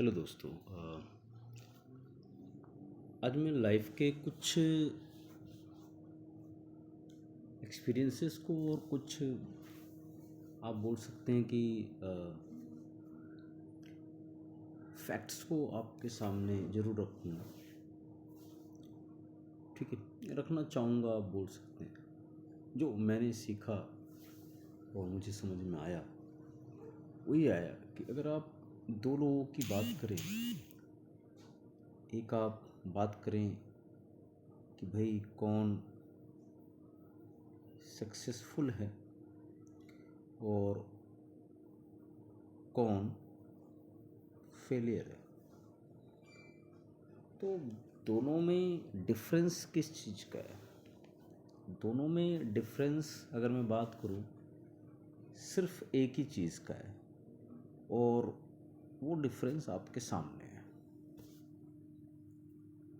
Hello दोस्तों। आज मैं लाइफ के कुछ एक्सपीरियंसेस को और कुछ आप बोल सकते हैं कि फैक्ट्स को आपके सामने ज़रूर रखूँगा। ठीक है, रखना चाहूँगा, आप बोल सकते हैं। जो मैंने सीखा और मुझे समझ में आया वो ये आया कि अगर आप दो लोगों की बात करें, एक आप बात करें कि भाई कौन सक्सेसफुल है और कौन फेलियर है, तो दोनों में डिफरेंस किस चीज़ का है? दोनों में डिफरेंस अगर मैं बात करूं सिर्फ एक ही चीज़ का है और वो डिफरेंस आपके सामने है।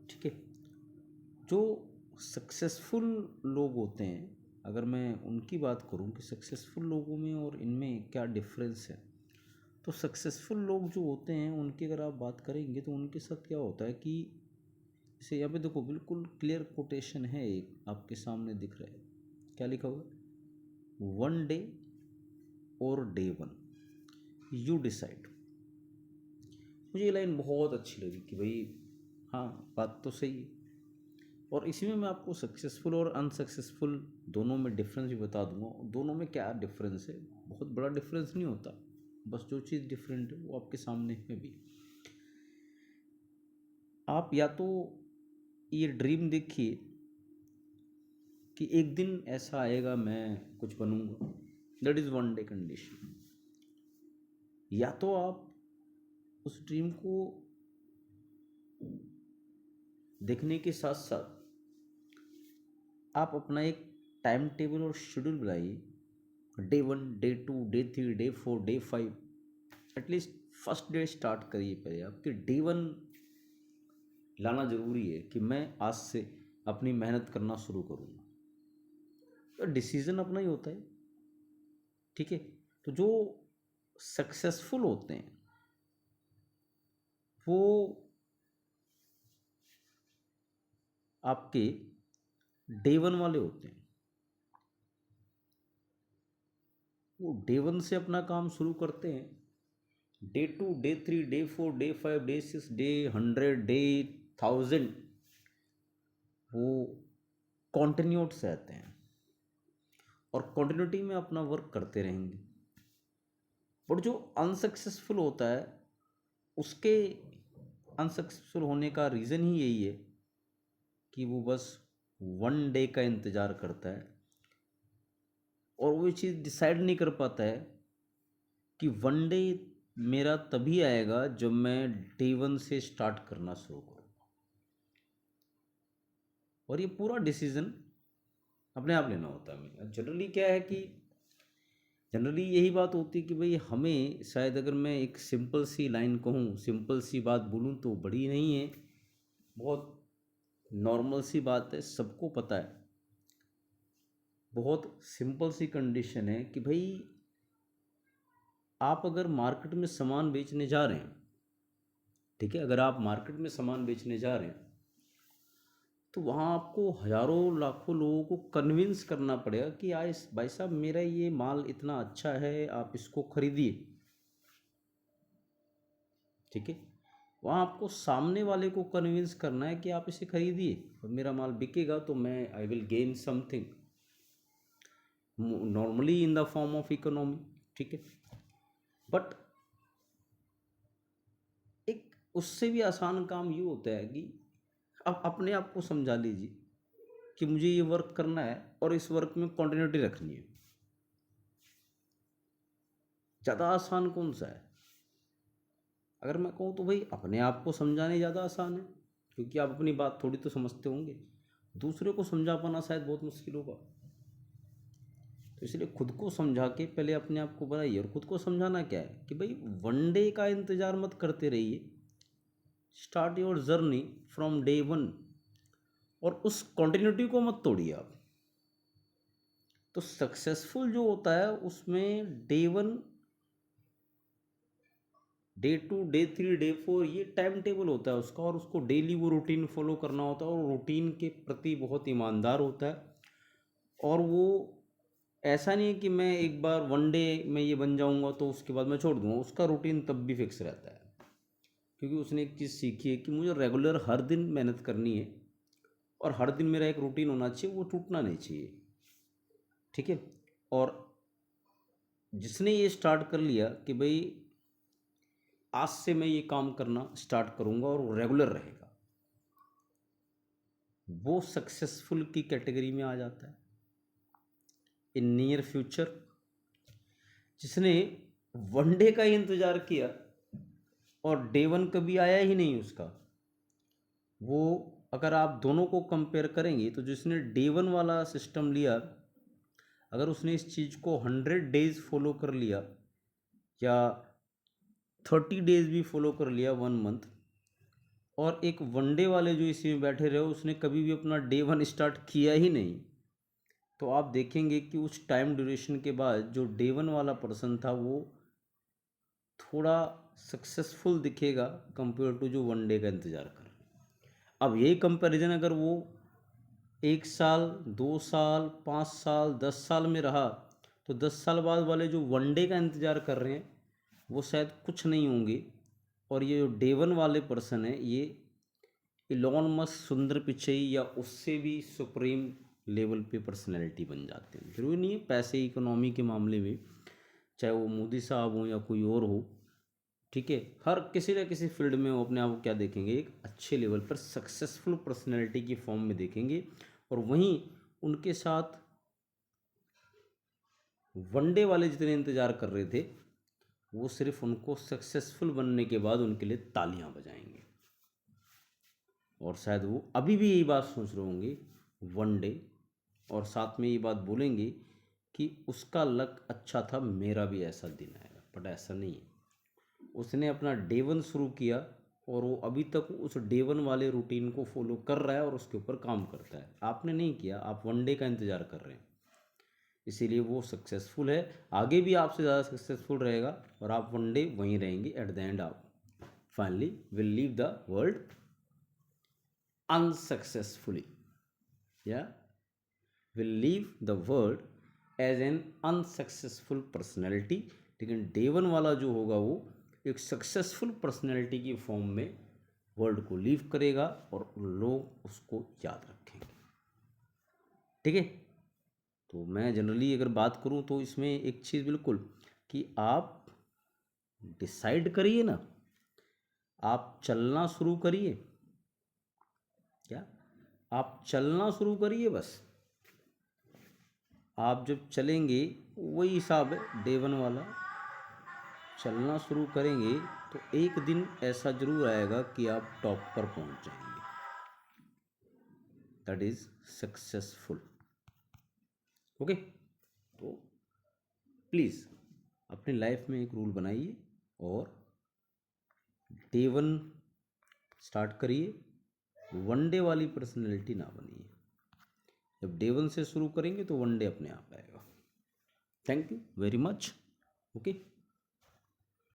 ठीक है, जो सक्सेसफुल लोग होते हैं, अगर मैं उनकी बात करूं कि सक्सेसफुल लोगों में और इनमें क्या डिफरेंस है, तो सक्सेसफुल लोग जो होते हैं उनकी अगर आप बात करेंगे तो उनके साथ क्या होता है कि जैसे यहाँ पे देखो, बिल्कुल क्लियर कोटेशन है, एक आपके सामने दिख रहा है। क्या लिखा हुआ है? वन डे और डे वन, यू डिसाइड। मुझे ये लाइन बहुत अच्छी लगी कि भाई हाँ, बात तो सही है। और इसी में मैं आपको सक्सेसफुल और अनसक्सेसफुल दोनों में डिफरेंस भी बता दूंगा। दोनों में क्या डिफरेंस है, बहुत बड़ा डिफरेंस नहीं होता, बस जो चीज़ डिफरेंट है वो आपके सामने है भी। आप या तो ये ड्रीम देखिए कि एक दिन ऐसा आएगा मैं कुछ बनूंगा, that is one day condition. या तो आप उस ड्रीम को देखने के साथ साथ आप अपना एक टाइम टेबल और शेड्यूल बनाइए। Day one, day two, day three, day four, day five, at least first day start करिए पहले आप कि डे वन लाना ज़रूरी है कि मैं आज से अपनी मेहनत करना शुरू करूँगा। तो डिसीज़न अपना ही होता है। ठीक है, तो जो सक्सेसफुल होते हैं वो आपके डे वन वाले होते हैं। वो डे वन से अपना काम शुरू करते हैं, day two, day three, day four, day five, day six, day 100, day 1000 वो कॉन्टिन्यूट्स रहते हैं और कॉन्टिन्यूटी में अपना वर्क करते रहेंगे। बट जो अनसक्सेसफुल होता है उसके अनसक्सेसफुल होने का रीज़न ही यही है कि वो बस वन डे का इंतज़ार करता है और वो चीज़ डिसाइड नहीं कर पाता है कि वन डे मेरा तभी आएगा जब मैं डे वन से स्टार्ट करना शुरू करूँ। और ये पूरा डिसीज़न अपने आप लेना होता है। जनरली क्या है कि जनरली यही बात होती है कि भाई हमें शायद, अगर मैं एक सिंपल सी लाइन कहूँ, सिंपल सी बात बोलूँ तो बड़ी नहीं है, बहुत नॉर्मल सी बात है, सबको पता है। बहुत सिंपल सी कंडीशन है कि भाई आप अगर मार्केट में सामान बेचने जा रहे हैं, ठीक है, अगर आप मार्केट में सामान बेचने जा रहे हैं तो वहाँ आपको हज़ारों लाखों लोगों को कन्विंस करना पड़ेगा कि आज भाई साहब मेरा ये माल इतना अच्छा है, आप इसको खरीदिए। ठीक है, वहाँ आपको सामने वाले को कन्विंस करना है कि आप इसे खरीदिए और मेरा माल बिकेगा तो मैं I will gain something, normally in the form of economy. ठीक है, बट एक उससे भी आसान काम ये होता है कि आप अपने आप को समझा लीजिए कि मुझे ये वर्क करना है और इस वर्क में कॉन्टिन्यूटी रखनी है। ज़्यादा आसान कौन सा है? अगर मैं कहूँ तो भाई अपने आप को समझाने ज़्यादा आसान है, क्योंकि आप अपनी बात थोड़ी तो समझते होंगे, दूसरे को समझा पाना शायद बहुत मुश्किल होगा। तो इसलिए खुद को समझा के पहले अपने आप को बनाइए। और खुद को समझाना क्या है कि भाई वन डे का इंतज़ार मत करते रहिए, start your journey from day one और उस कॉन्टिन्यूटी को मत तोड़िए आप। तो सक्सेसफुल जो होता है उसमें day one day 2 day 3 day 4 ये टाइम टेबल होता है उसका, और उसको डेली वो रूटीन फॉलो करना होता है, और रूटीन के प्रति बहुत ईमानदार होता है। और वो ऐसा नहीं है कि मैं एक बार वन डे में ये बन जाऊंगा तो उसके बाद मैं छोड़ दूंगा, उसका रूटीन तब भी फिक्स रहता है, क्योंकि उसने एक चीज़ सीखी है कि मुझे रेगुलर हर दिन मेहनत करनी है, और हर दिन मेरा एक रूटीन होना चाहिए, वो टूटना नहीं चाहिए। ठीक है। और जिसने ये स्टार्ट कर लिया कि भाई आज से मैं ये काम करना स्टार्ट करूंगा और वो रेगुलर रहेगा, वो सक्सेसफुल की कैटेगरी में आ जाता है इन नियर फ्यूचर। जिसने वन डे का ही इंतज़ार किया और डे 1 कभी आया ही नहीं उसका, वो अगर आप दोनों को कंपेयर करेंगे तो जिसने डे 1 वाला सिस्टम लिया, अगर उसने इस चीज़ को 100 डेज फॉलो कर लिया या 30 डेज भी फॉलो कर लिया, 1 मंथ, और एक वनडे वाले जो इसी में बैठे रहे उसने कभी भी अपना डे 1 स्टार्ट किया ही नहीं, तो आप देखेंगे कि उस टाइम ड्यूरेशन के बाद जो डे 1 वाला पर्सन था वो थोड़ा सक्सेसफुल दिखेगा कंपेयर टू जो वन डे का इंतज़ार कर रहे हैं। अब यही कंपैरिजन अगर वो 1 साल 2 साल 5 साल 10 साल में रहा, तो 10 साल बाद वाले जो वन डे का इंतज़ार कर रहे हैं वो शायद कुछ नहीं होंगे, और ये जो डे 1 वाले पर्सन है ये इलॉन मस्क, सुंदर पिचई या उससे भी सुप्रीम लेवल पे पर्सनैलिटी बन जाते हैं। जरूरी नहीं है पैसे इकोनॉमी के मामले में, चाहे वो मोदी साहब हो या कोई और हो, ठीक है, हर किसी न किसी फील्ड में वो अपने आप को क्या देखेंगे, एक अच्छे लेवल पर सक्सेसफुल पर्सनैलिटी की फॉर्म में देखेंगे। और वहीं उनके साथ वनडे वाले जितने इंतज़ार कर रहे थे वो सिर्फ उनको सक्सेसफुल बनने के बाद उनके लिए तालियां बजाएंगे, और शायद वो अभी भी यही बात सोच रहे होंगे वन डे, और साथ में ये बात बोलेंगे कि उसका लक अच्छा था, मेरा भी ऐसा दिन आएगा। बट ऐसा नहीं है, उसने अपना डे 1 शुरू किया और वो अभी तक उस डे 1 वाले रूटीन को फॉलो कर रहा है और उसके ऊपर काम करता है। आपने नहीं किया, आप वन डे का इंतज़ार कर रहे हैं, इसीलिए वो सक्सेसफुल है। आगे भी आपसे ज़्यादा सक्सेसफुल रहेगा और आप वन डे वहीं रहेंगे। एट द एंड आप finally will leave the world unsuccessfully, या will leave the world as an unsuccessful personality। लेकिन डे 1 वाला जो होगा वो एक सक्सेसफुल पर्सनैलिटी की फॉर्म में वर्ल्ड को लीव करेगा और लोग उसको याद रखेंगे। ठीक है। तो मैं जनरली अगर बात करूं तो इसमें एक चीज़ बिल्कुल कि आप डिसाइड करिए ना, आप चलना शुरू करिए, क्या आप चलना शुरू करिए, बस आप जब चलेंगे वही हिसाब है डे 1 वाला, चलना शुरू करेंगे तो एक दिन ऐसा ज़रूर आएगा कि आप टॉप पर पहुंच जाएंगे। That is successful. ओके। तो प्लीज़ अपनी लाइफ में एक रूल बनाइए और डे 1 स्टार्ट करिए, वन डे वाली पर्सनैलिटी ना बनिए। जब डे 1 से शुरू करेंगे तो वन डे अपने आप आएगा। Thank you very much. Okay.